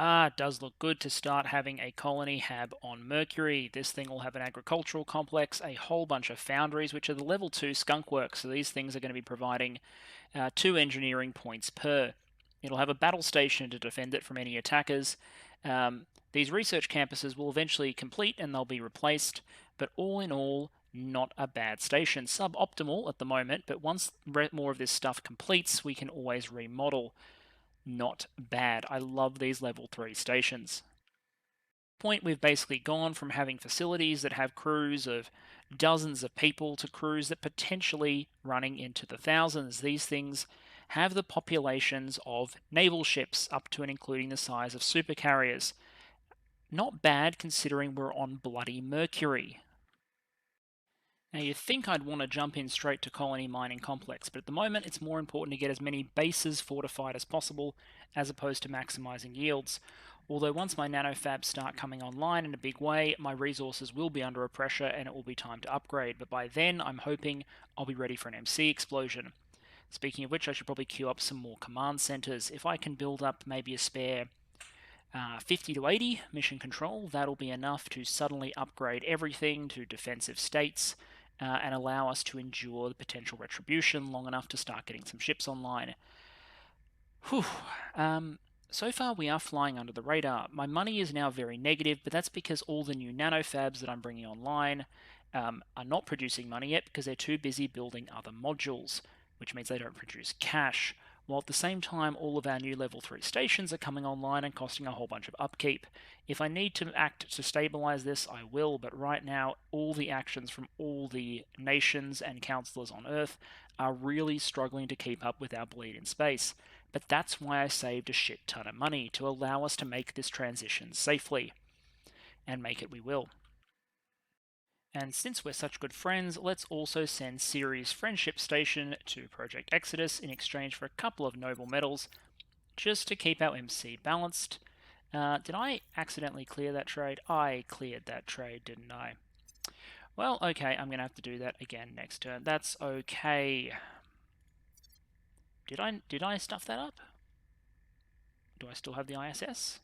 Ah, it does look good to start having a colony hab on Mercury. This thing will have an agricultural complex, a whole bunch of foundries, which are the level 2 skunk works. So these things are going to be providing 2 engineering points per. It'll have a battle station to defend it from any attackers. These research campuses will eventually complete and they'll be replaced, but all in all, not a bad station. Suboptimal at the moment, but once more of this stuff completes, we can always remodel. Not bad. I love these level 3 stations. Point we've basically gone from having facilities that have crews of dozens of people to crews that potentially running into the thousands. These things have the populations of naval ships up to and including the size of supercarriers. Not bad considering we're on bloody Mercury. Now you'd think I'd want to jump in straight to colony mining complex, but at the moment it's more important to get as many bases fortified as possible as opposed to maximizing yields. Although once my nanofabs start coming online in a big way, my resources will be under a pressure and it will be time to upgrade, but by then I'm hoping I'll be ready for an MC explosion. Speaking of which, I should probably queue up some more command centers. If I can build up maybe a spare 50 to 80 mission control, that'll be enough to suddenly upgrade everything to defensive states and allow us to endure the potential retribution long enough to start getting some ships online. Whew. So far we are flying under the radar. My money is now very negative, but that's because all the new nanofabs that I'm bringing online are not producing money yet because they're too busy building other modules, which means they don't produce cash, while at the same time all of our new level 3 stations are coming online and costing a whole bunch of upkeep. If I need to act to stabilize this, I will, but right now all the actions from all the nations and councillors on Earth are really struggling to keep up with our bleed in space. But that's why I saved a shit ton of money, to allow us to make this transition safely. And make it we will. And since we're such good friends, let's also send Ceres' friendship station to Project Exodus in exchange for a couple of noble medals, just to keep our MC balanced. Did I accidentally clear that trade? I cleared that trade, didn't I? Well, okay, I'm going to have to do that again next turn. That's okay. Did I stuff that up? Do I still have the ISS?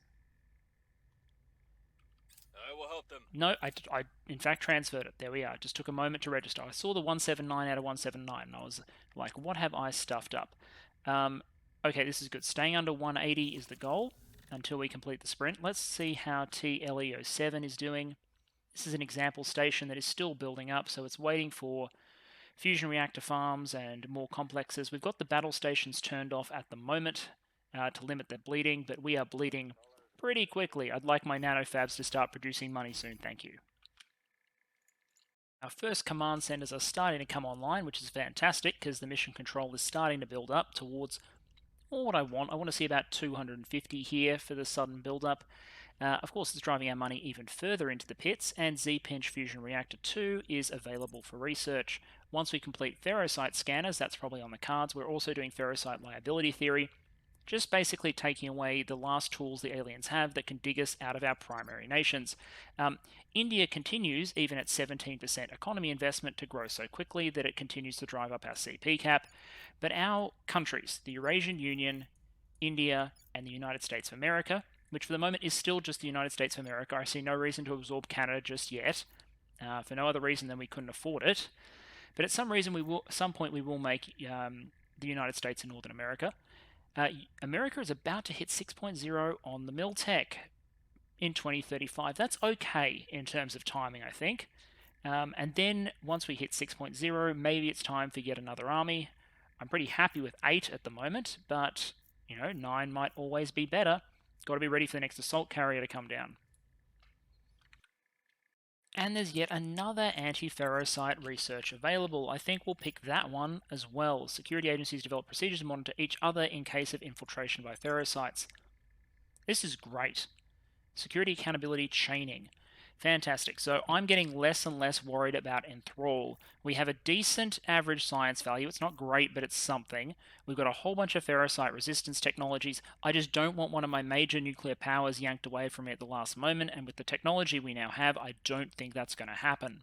I will help them. No, I in fact transferred it. There we are. It just took a moment to register. I saw the 179 out of 179, and I was like, what have I stuffed up? Okay, this is good. Staying under 180 is the goal until we complete the sprint. Let's see how TLE07 is doing. This is an example station that is still building up, so it's waiting for fusion reactor farms and more complexes. We've got the battle stations turned off at the moment to limit their bleeding, but we are bleeding pretty quickly. I'd like my nanofabs to start producing money soon, thank you. Our first command centers are starting to come online, which is fantastic because the mission control is starting to build up towards what I want. I want to see about 250 here for the sudden build-up. Of course, it's driving our money even further into the pits, and Z-Pinch Fusion Reactor 2 is available for research. Once we complete ferrocite scanners, that's probably on the cards. We're also doing ferrocite liability theory, just basically taking away the last tools the aliens have that can dig us out of our primary nations. India continues, even at 17% economy investment, to grow so quickly that it continues to drive up our CP cap. But our countries, the Eurasian Union, India, and the United States of America, which for the moment is still just the United States of America, I see no reason to absorb Canada just yet, for no other reason than we couldn't afford it. But at some point we will make the United States and Northern America. America is about to hit 6.0 on the Miltech in 2035. That's okay in terms of timing, I think. And then once we hit 6.0, maybe it's time for yet another army. I'm pretty happy with 8 at the moment, but 9 might always be better. Got to be ready for the next assault carrier to come down. And there's yet another anti-ferrocite research available. I think we'll pick that one as well. Security agencies develop procedures to monitor each other in case of infiltration by ferrocites. This is great. Security accountability chaining. Fantastic. So I'm getting less and less worried about enthrall. We have a decent average science value. It's not great, but it's something. We've got a whole bunch of ferrocite resistance technologies. I just don't want one of my major nuclear powers yanked away from me at the last moment, and with the technology we now have, I don't think that's going to happen.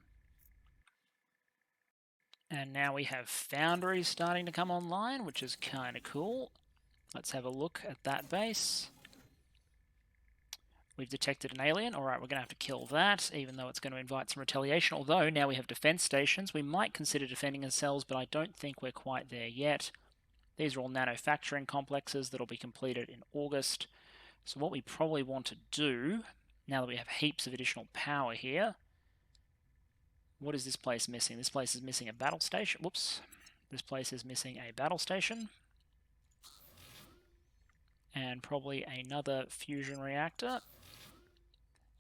And now we have foundries starting to come online, which is kind of cool. Let's have a look at that base. We've detected an alien. All right, we're going to have to kill that, even though it's going to invite some retaliation. Although now we have defense stations. We might consider defending ourselves, but I don't think we're quite there yet. These are all manufacturing complexes that'll be completed in August. So what we probably want to do, now that we have heaps of additional power here, what is this place missing? This place is missing a battle station. Whoops. This place is missing a battle station. And probably another fusion reactor.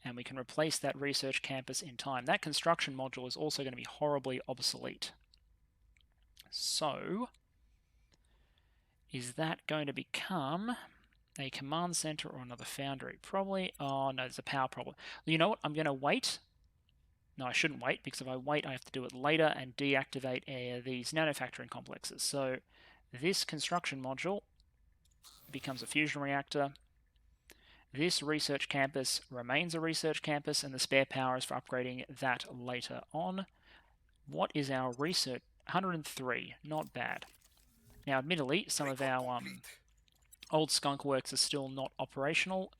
And we can replace that research campus in time. That construction module is also going to be horribly obsolete. So, is that going to become a command center or another foundry? Probably. Oh, no, there's a power problem. You know what? I'm going to wait. No, I shouldn't wait, because if I wait, I have to do it later and deactivate these manufacturing complexes. So, this construction module becomes a fusion reactor. This research campus remains a research campus, and the spare power is for upgrading that later on. What is our research? 103, not bad. Now, admittedly, some of our old skunk works are still not operational,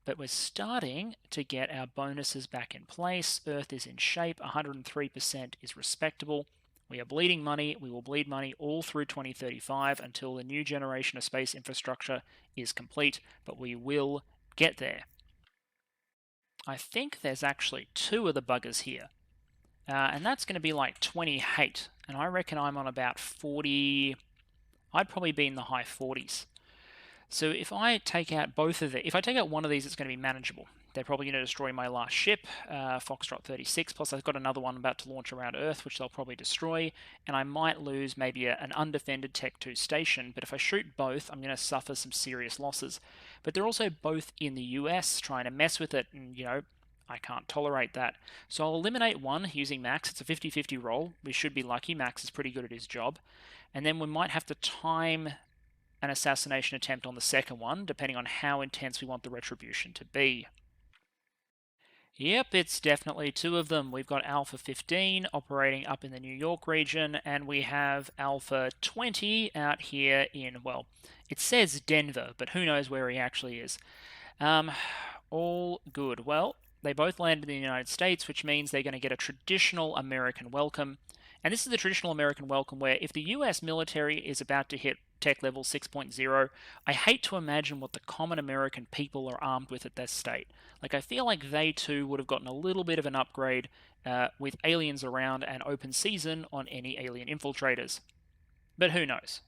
but we're starting to get our bonuses back in place. Earth is in shape, 103% is respectable. We are bleeding money. We will bleed money all through 2035 until the new generation of space infrastructure is complete, but we will get there. I think there's actually 2 of the buggers here. And that's going to be like 20 hate. And I reckon I'm on about 40. I'd probably be in the high 40s. So if I take out both of the, if I take out one of these, it's going to be manageable. They're probably going to destroy my last ship, Foxtrot 36, plus I've got another one about to launch around Earth, which they'll probably destroy, and I might lose maybe an undefended Tech 2 station, but if I shoot both, I'm going to suffer some serious losses. But they're also both in the US, trying to mess with it, and, you know, I can't tolerate that. So I'll eliminate one using Max. It's a 50-50 roll. We should be lucky. Max is pretty good at his job. And then we might have to time an assassination attempt on the second one, depending on how intense we want the retribution to be. Yep, it's definitely 2 of them. We've got Alpha 15 operating up in the New York region, and we have Alpha 20 out here in, well, it says Denver, but who knows where he actually is. All good. Well, they both landed in the United States, which means they're going to get a traditional American welcome. And this is the traditional American welcome where if the US military is about to hit tech level 6.0, I hate to imagine what the common American people are armed with at this state. Like, I feel like they too would have gotten a little bit of an upgrade with aliens around and open season on any alien infiltrators. But who knows?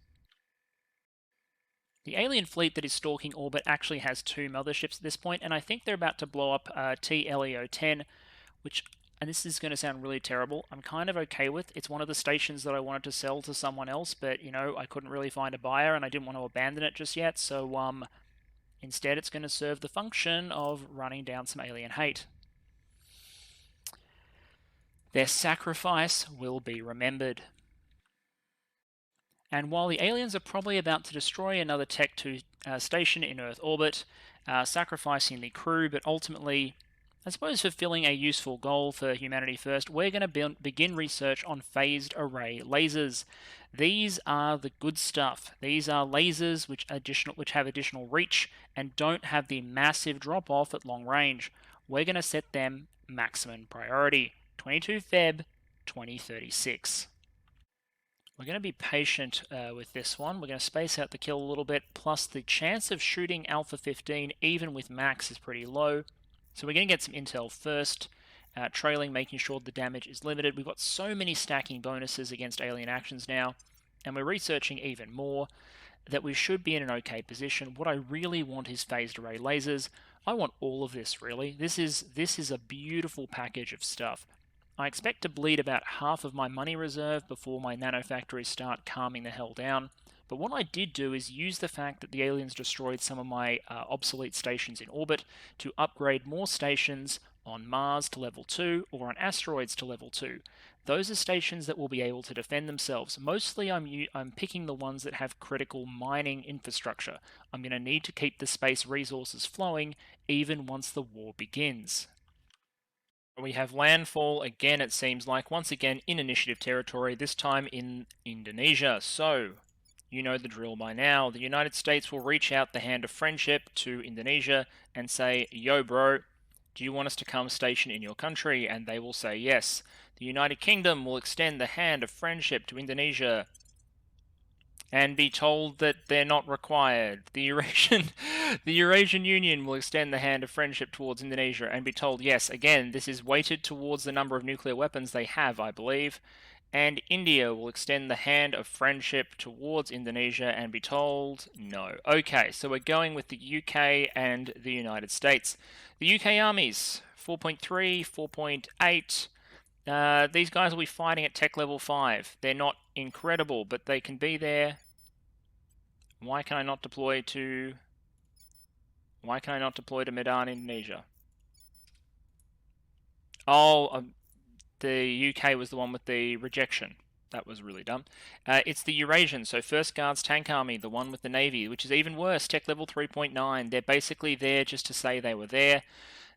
The alien fleet that is stalking orbit actually has 2 motherships at this point, and I think they're about to blow up TLEO-10, which, and this is going to sound really terrible, I'm kind of okay with. It's one of the stations that I wanted to sell to someone else, but, you know, I couldn't really find a buyer, and I didn't want to abandon it just yet, so instead it's going to serve the function of running down some alien hate. Their sacrifice will be remembered. And while the aliens are probably about to destroy another Tech 2 station in Earth orbit, sacrificing the crew, but ultimately, I suppose, fulfilling a useful goal for humanity first, we're going to begin research on phased array lasers. These are the good stuff. These are lasers which have additional reach and don't have the massive drop-off at long range. We're going to set them maximum priority. 22 Feb 2036. We're going to be patient with this one. We're going to space out the kill a little bit, plus the chance of shooting Alpha 15, even with Max, is pretty low. So we're going to get some intel first, trailing, making sure the damage is limited. We've got so many stacking bonuses against alien actions now, and we're researching even more, that we should be in an okay position. What I really want is phased array lasers. I want all of this, really. This is a beautiful package of stuff. I expect to bleed about half of my money reserve before my nanofactories start calming the hell down. But what I did do is use the fact that the aliens destroyed some of my obsolete stations in orbit to upgrade more stations on Mars to level 2 or on asteroids to level 2. Those are stations that will be able to defend themselves. Mostly I'm picking the ones that have critical mining infrastructure. I'm going to need to keep the space resources flowing even once the war begins. We have landfall again, it seems like, once again in initiative territory, this time in Indonesia. So, You know the drill by now. The United States will reach out the hand of friendship to Indonesia and say, yo, bro, do you want us to come station in your country? And they will say yes. The United Kingdom will extend the hand of friendship to Indonesia and be told that they're not required. The Eurasian Union will extend the hand of friendship towards Indonesia and be told, yes, again, this is weighted towards the number of nuclear weapons they have, I believe. And India will extend the hand of friendship towards Indonesia and be told no. Okay, so we're going with the UK and the United States. The UK armies, 4.3, 4.8. These guys will be fighting at tech level 5. They're not incredible, but they can be there. Why can I not deploy to Medan, Indonesia? Oh, the UK was the one with the rejection. That was really dumb. It's the Eurasian, so First Guards Tank Army, the one with the Navy, which is even worse, tech level 3.9. They're basically there just to say they were there.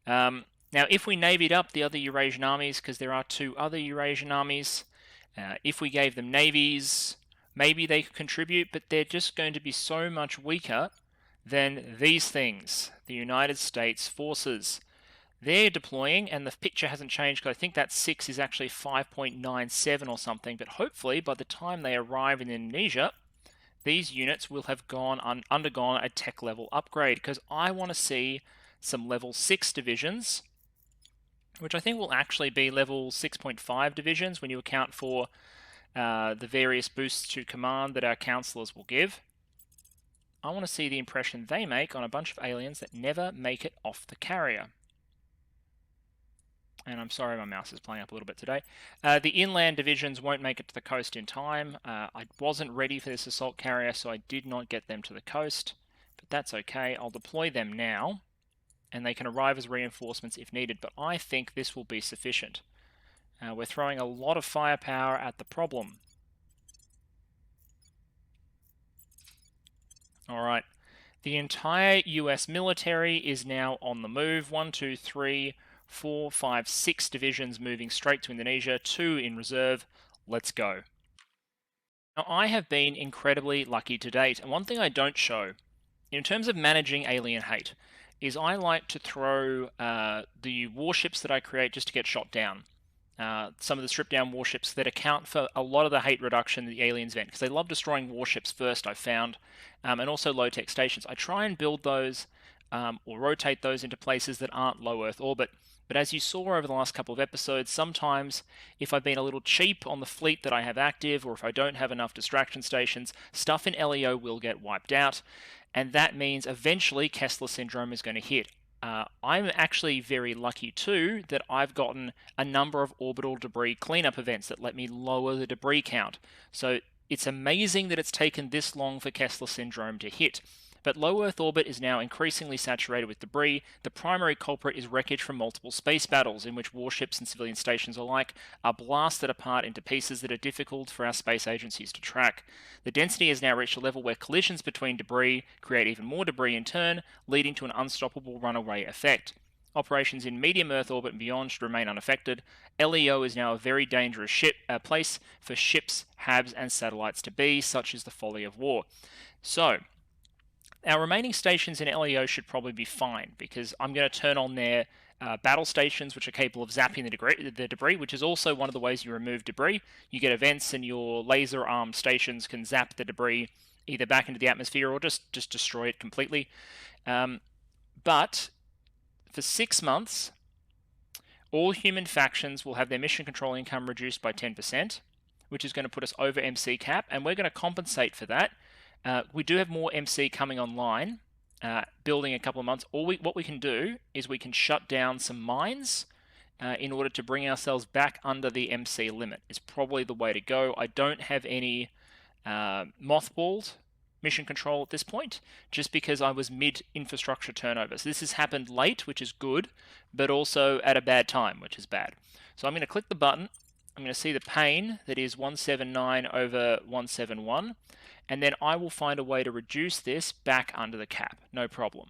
Now, if we navied up the other Eurasian armies, because there are 2 other Eurasian armies, if we gave them navies, maybe they could contribute, but they're just going to be so much weaker than these things, the United States forces. They're deploying, and the picture hasn't changed because I think that 6 is actually 5.97 or something, but hopefully by the time they arrive in Indonesia, these units will have undergone a tech level upgrade, because I want to see some level 6 divisions, which I think will actually be level 6.5 divisions when you account for the various boosts to command that our counselors will give. I want to see the impression they make on a bunch of aliens that never make it off the carrier. And I'm sorry my mouse is playing up a little bit today. The inland divisions won't make it to the coast in time. I wasn't ready for this assault carrier, so I did not get them to the coast. But that's okay. I'll deploy them now, and they can arrive as reinforcements if needed. But I think this will be sufficient. We're throwing a lot of firepower at the problem. Alright. The entire US military is now on the move. 1, 2, 3, 4, 5, 6 divisions moving straight to Indonesia, 2 in reserve. Let's go. Now, I have been incredibly lucky to date, and one thing I don't show, in terms of managing alien hate, is I like to throw the warships that I create just to get shot down. Some of the stripped down warships that account for a lot of the hate reduction that the aliens vent, because they love destroying warships first, I've found, and also low-tech stations. I try and build those or rotate those into places that aren't low Earth orbit. But as you saw over the last couple of episodes, sometimes if I've been a little cheap on the fleet that I have active, or if I don't have enough distraction stations, stuff in LEO will get wiped out, and that means eventually Kessler syndrome is going to hit. I'm actually very lucky too that I've gotten a number of orbital debris cleanup events that let me lower the debris count. So it's amazing that it's taken this long for Kessler syndrome to hit. But low Earth orbit is now increasingly saturated with debris. The primary culprit is wreckage from multiple space battles, in which warships and civilian stations alike are blasted apart into pieces that are difficult for our space agencies to track. The density has now reached a level where collisions between debris create even more debris in turn, leading to an unstoppable runaway effect. Operations in medium Earth orbit and beyond should remain unaffected. LEO is now a very dangerous place for ships, HABs, and satellites to be, such is the folly of war. So, our remaining stations in LEO should probably be fine, because I'm going to turn on their battle stations, which are capable of zapping the debris, which is also one of the ways you remove debris. You get events, and your laser-armed stations can zap the debris either back into the atmosphere or just destroy it completely. But for 6 months, all human factions will have their mission control income reduced by 10%, which is going to put us over MC cap, and we're going to compensate for that. We do have more MC coming online, building a couple of months. What we can do is we can shut down some mines in order to bring ourselves back under the MC limit. Is probably the way to go. I don't have any mothballed mission control at this point, just because I was mid-infrastructure turnover. So this has happened late, which is good, but also at a bad time, which is bad. So I'm going to click the button. I'm going to see the pane that is 179 over 171. And then I will find a way to reduce this back under the cap. No problem.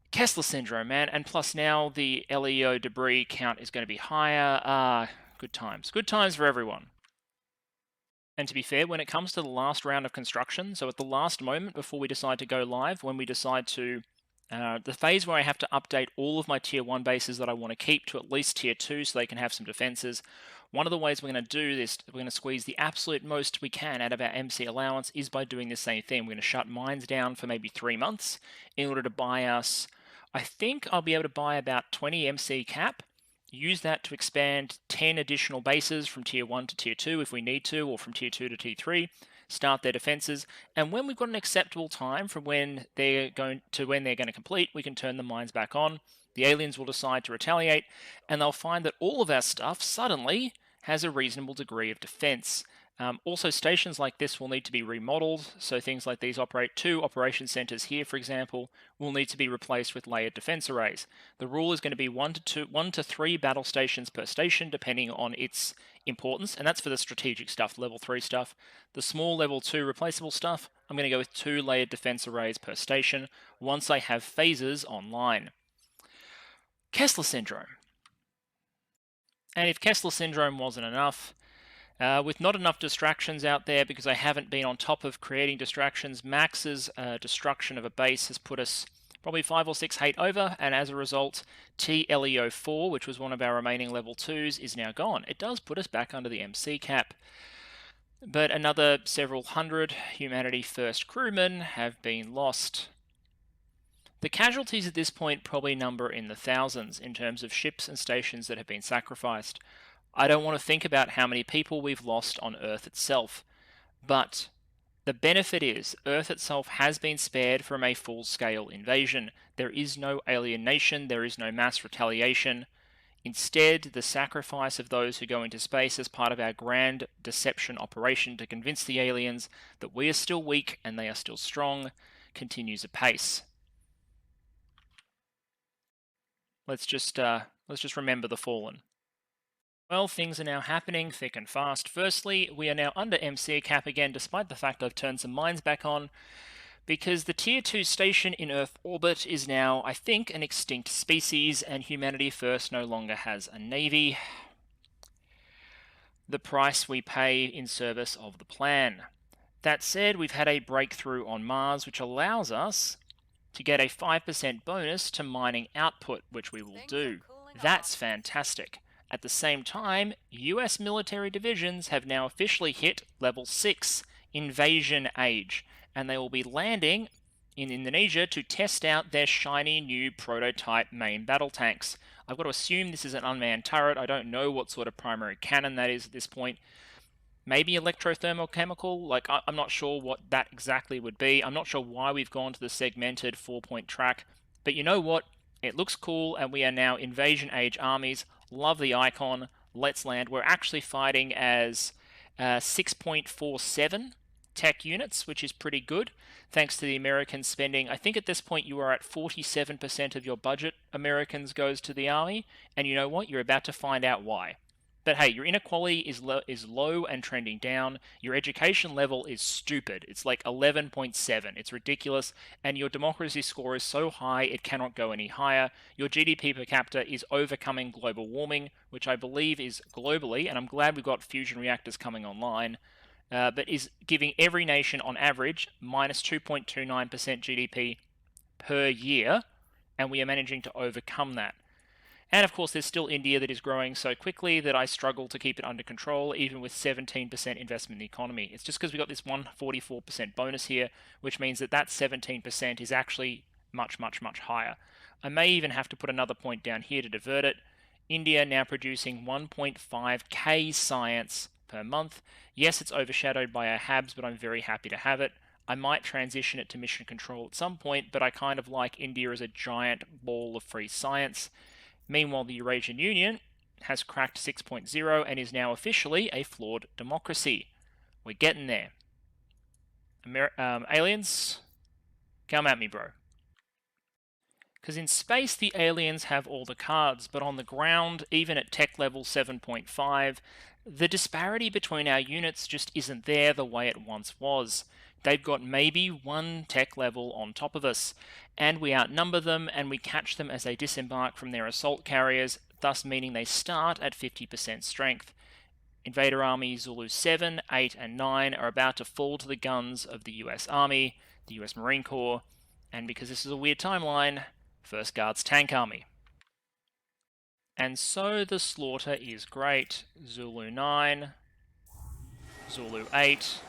Kessler syndrome, man. And plus now the LEO debris count is going to be higher. Good times. Good times for everyone. And to be fair, when it comes to the last round of construction, so at the last moment before we decide to go live, when we decide to, the phase where I have to update all of my tier 1 bases that I want to keep to at least tier 2 so they can have some defenses, one of the ways we're going to do this, we're going to squeeze the absolute most we can out of our MC allowance is by doing the same thing. We're going to shut mines down for maybe 3 months in order to buy us, I think I'll be able to buy about 20 MC cap, use that to expand 10 additional bases from tier 1 to tier 2 if we need to, or from tier 2 to tier 3, start their defenses, and when we've got an acceptable time from when they're going to complete, we can turn the mines back on. The aliens will decide to retaliate, and they'll find that all of our stuff suddenly has a reasonable degree of defense. Also, stations like this will need to be remodeled, so things like these two operation centers here, for example, will need to be replaced with layered defense arrays. The rule is going to be 1 to 3 battle stations per station, depending on its importance, and that's for the strategic stuff, level 3 stuff. The small level 2 replaceable stuff, I'm going to go with 2 layered defense arrays per station once I have phases online. Kessler syndrome. And if Kessler syndrome wasn't enough, with not enough distractions out there because I haven't been on top of creating distractions, Max's destruction of a base has put us probably 5 or 6 hate over, and as a result, TLEO4, which was one of our remaining level 2s, is now gone. It does put us back under the MC cap. But another several hundred Humanity First crewmen have been lost. The casualties at this point probably number in the thousands in terms of ships and stations that have been sacrificed. I don't want to think about how many people we've lost on Earth itself, but the benefit is Earth itself has been spared from a full-scale invasion. There is no alien nation, there is no mass retaliation. Instead, the sacrifice of those who go into space as part of our grand deception operation to convince the aliens that we are still weak and they are still strong continues apace. Let's just remember the fallen. Well, things are now happening thick and fast. Firstly, we are now under MC cap again, despite the fact I've turned some mines back on, because the Tier 2 station in Earth orbit is now, I think, an extinct species, and Humanity First no longer has a navy. The price we pay in service of the plan. That said, we've had a breakthrough on Mars, which allows us to get a 5% bonus to mining output, which we will do. That's fantastic. At the same time, US military divisions have now officially hit level 6 invasion age, and they will be landing in Indonesia to test out their shiny new prototype main battle tanks. I've got to assume this is an unmanned turret. I don't know what sort of primary cannon that is at this point. Maybe electrothermochemical, like I'm not sure what that exactly would be. I'm not sure why we've gone to the segmented 4-point track, but you know what? It looks cool, and we are now invasion age armies. Love the icon. Let's land. We're actually fighting as 6.47 tech units, which is pretty good, thanks to the Americans spending, I think at this point you are at 47% of your budget, Americans, goes to the army, and you know what? You're about to find out why. But hey, your inequality is low and trending down. Your education level is stupid. It's like 11.7. It's ridiculous. And your democracy score is so high it cannot go any higher. Your GDP per capita is overcoming global warming, which I believe is globally, and I'm glad we've got fusion reactors coming online, but is giving every nation on average minus 2.29% GDP per year, and we are managing to overcome that. And of course, there's still India that is growing so quickly that I struggle to keep it under control, even with 17% investment in the economy. It's just because we got this 144% bonus here, which means that 17% is actually much, much, much higher. I may even have to put another point down here to divert it. India now producing 1.5k science per month. Yes, it's overshadowed by our HABs, but I'm very happy to have it. I might transition it to mission control at some point, but I kind of like India as a giant ball of free science. Meanwhile, the Eurasian Union has cracked 6.0 and is now officially a flawed democracy. We're getting there. Aliens, come at me, bro. Because in space, the aliens have all the cards, but on the ground, even at tech level 7.5, the disparity between our units just isn't there the way it once was. They've got maybe one tech level on top of us, and we outnumber them, and we catch them as they disembark from their assault carriers, thus meaning they start at 50% strength. Invader Army Zulu 7, 8, and 9 are about to fall to the guns of the US Army, the US Marine Corps, and because this is a weird timeline, First Guards Tank Army. And so the slaughter is great. Zulu 9, Zulu 8,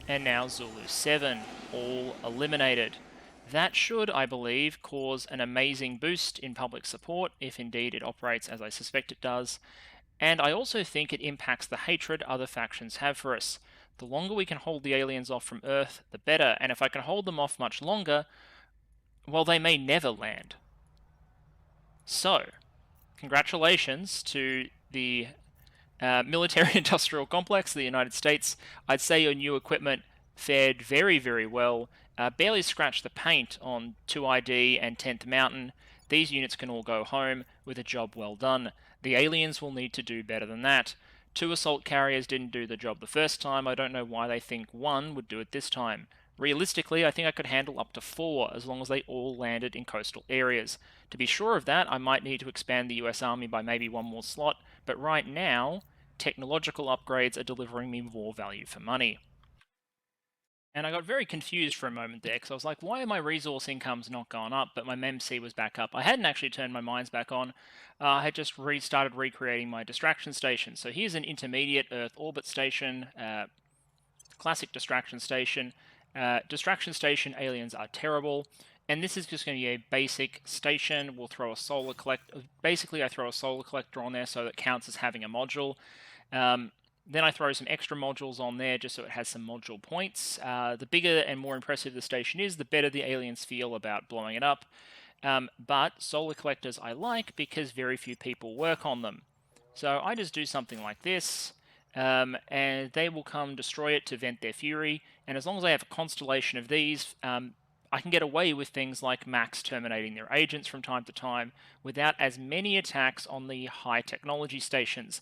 and now Zulu 7, all eliminated. That should, I believe, cause an amazing boost in public support, if indeed it operates as I suspect it does. And I also think it impacts the hatred other factions have for us. The longer we can hold the aliens off from Earth, the better. And if I can hold them off much longer, well, they may never land. So, congratulations to the military-industrial complex of the United States. I'd say your new equipment fared very, very well. Barely scratched the paint on 2ID and 10th Mountain. These units can all go home with a job well done. The aliens will need to do better than that. 2 assault carriers didn't do the job the first time. I don't know why they think 1 would do it this time. Realistically, I think I could handle up to 4 as long as they all landed in coastal areas. To be sure of that, I might need to expand the US Army by maybe 1 more slot, but right now, technological upgrades are delivering me more value for money. And I got very confused for a moment there, because I was like, why are my resource incomes not gone up, but my MEMC was back up? I hadn't actually turned my mines back on. I had just started recreating my distraction station. So here's an intermediate Earth orbit station, classic distraction station. Distraction station aliens are terrible. And this is just going to be a basic station. We'll throw a solar collector. Basically, I throw a solar collector on there so that counts as having a module. Then I throw some extra modules on there just so it has some module points. The bigger and more impressive the station is, the better the aliens feel about blowing it up. But solar collectors I like because very few people work on them. So I just do something like this. And they will come destroy it to vent their fury. And as long as I have a constellation of these, I can get away with things like Max terminating their agents from time to time without as many attacks on the high technology stations.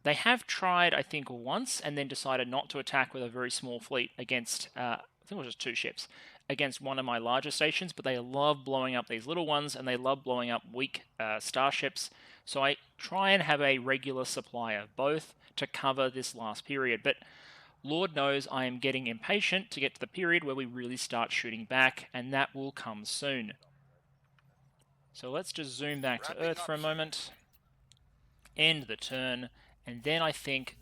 They have tried, I think, once and then decided not to attack with a very small fleet against, I think it was just 2 ships, against one of my larger stations, but they love blowing up these little ones and they love blowing up weak starships. So I try and have a regular supply of both to cover this last period. But Lord knows I am getting impatient to get to the period where we really start shooting back, and that will come soon. So let's just zoom back to Earth for a moment, end the turn, and then I think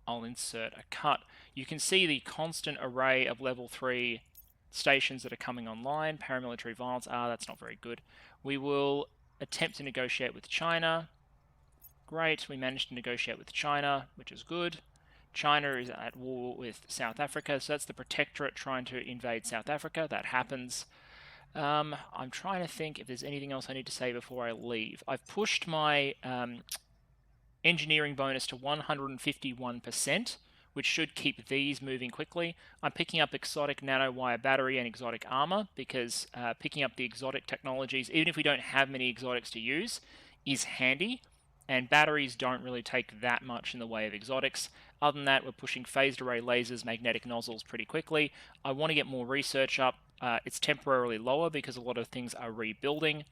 I'll insert a cut. You can see the constant array of level 3 stations that are coming online. Paramilitary violence, that's not very good. We will attempt to negotiate with China. Great, we managed to negotiate with China, which is good. China is at war with South Africa, so that's the Protectorate trying to invade South Africa. That happens. I'm trying to think if there's anything else I need to say before I leave. I've pushed my engineering bonus to 151%, which should keep these moving quickly. I'm picking up exotic nanowire battery and exotic armor because picking up the exotic technologies, even if we don't have many exotics to use, is handy. And batteries don't really take that much in the way of exotics. Other than that, we're pushing phased array lasers, magnetic nozzles pretty quickly. I want to get more research up. It's temporarily lower because a lot of things are rebuilding.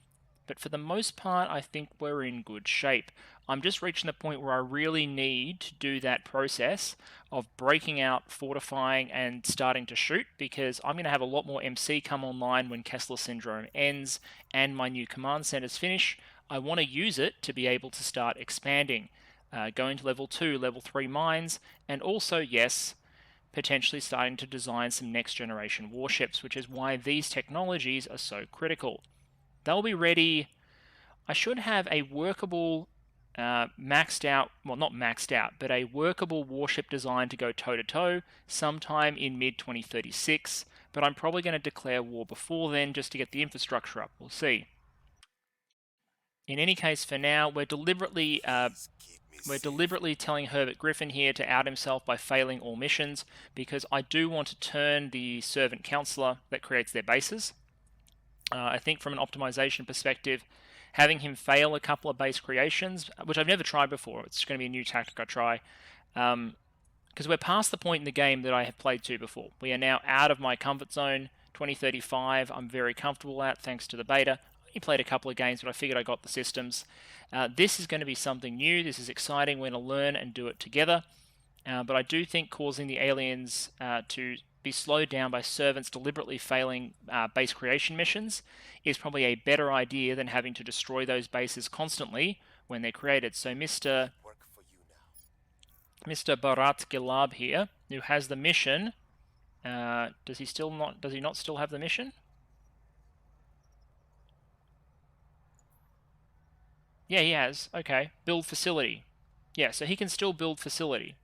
But for the most part, I think we're in good shape. I'm just reaching the point where I really need to do that process of breaking out, fortifying, and starting to shoot, because I'm going to have a lot more MC come online when Kessler Syndrome ends and my new command centers finish. I want to use it to be able to start expanding, going to level 2, level 3 mines, and also, yes, potentially starting to design some next generation warships, which is why these technologies are so critical. They'll be ready. I should have a workable, maxed out, well, not maxed out, but a workable warship design to go toe-to-toe sometime in mid-2036, but I'm probably going to declare war before then just to get the infrastructure up. We'll see. In any case, for now, we're deliberately telling Herbert Griffin here to out himself by failing all missions, because I do want to turn the servant counselor that creates their bases. I think from an optimization perspective, having him fail a couple of base creations, which I've never tried before, it's going to be a new tactic I try, because we're past the point in the game that I have played to before. We are now out of my comfort zone. 2035, I'm very comfortable at, thanks to the beta. only played a couple of games, but I figured I got the systems. This is going to be something new. This is exciting. We're going to learn and do it together. But I do think causing the aliens to be slowed down by servants deliberately failing base creation missions is probably a better idea than having to destroy those bases constantly when they're created. So Mr. Bharat Gilab here, who has the mission, does he not still have the mission? Yeah, he has. Okay. Build facility. Yeah, so he can still build facility.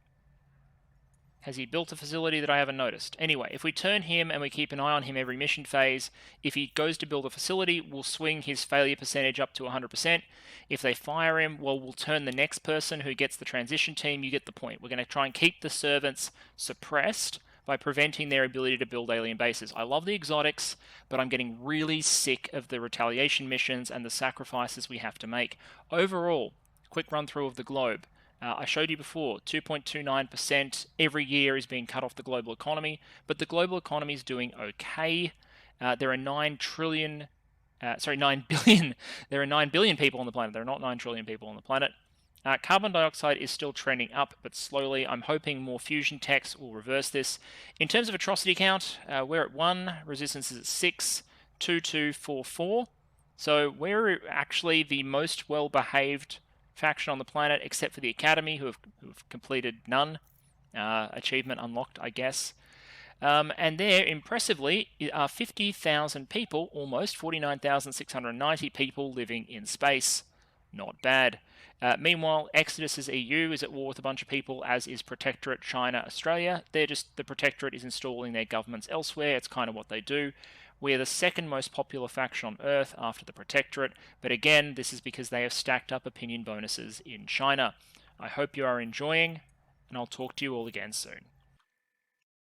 Has he built a facility that I haven't noticed? Anyway, if we turn him and we keep an eye on him every mission phase, if he goes to build a facility, we'll swing his failure percentage up to 100%. If they fire him, well, we'll turn the next person who gets the transition team. You get the point. We're going to try and keep the servants suppressed by preventing their ability to build alien bases. I love the exotics, but I'm getting really sick of the retaliation missions and the sacrifices we have to make. Overall, quick run through of the globe. I showed you before, 2.29% every year is being cut off the global economy, but the global economy is doing okay. There are 9 billion. There are 9 billion people on the planet. There are not 9 trillion people on the planet. Carbon dioxide is still trending up, but slowly. I'm hoping more fusion techs will reverse this. In terms of atrocity count, we're at 1, resistance is at 6, 2244. So we're actually the most well-behaved faction on the planet, except for the Academy, who have completed none. Achievement unlocked, I guess. And there, impressively, are 50,000 people, almost 49,690 people living in space. Not bad. Meanwhile, Exodus's EU is at war with a bunch of people, as is Protectorate China, Australia. The Protectorate is installing their governments elsewhere. It's kind of what they do. We are the second most popular faction on Earth after the Protectorate, but again, this is because they have stacked up opinion bonuses in China. I hope you are enjoying, and I'll talk to you all again soon.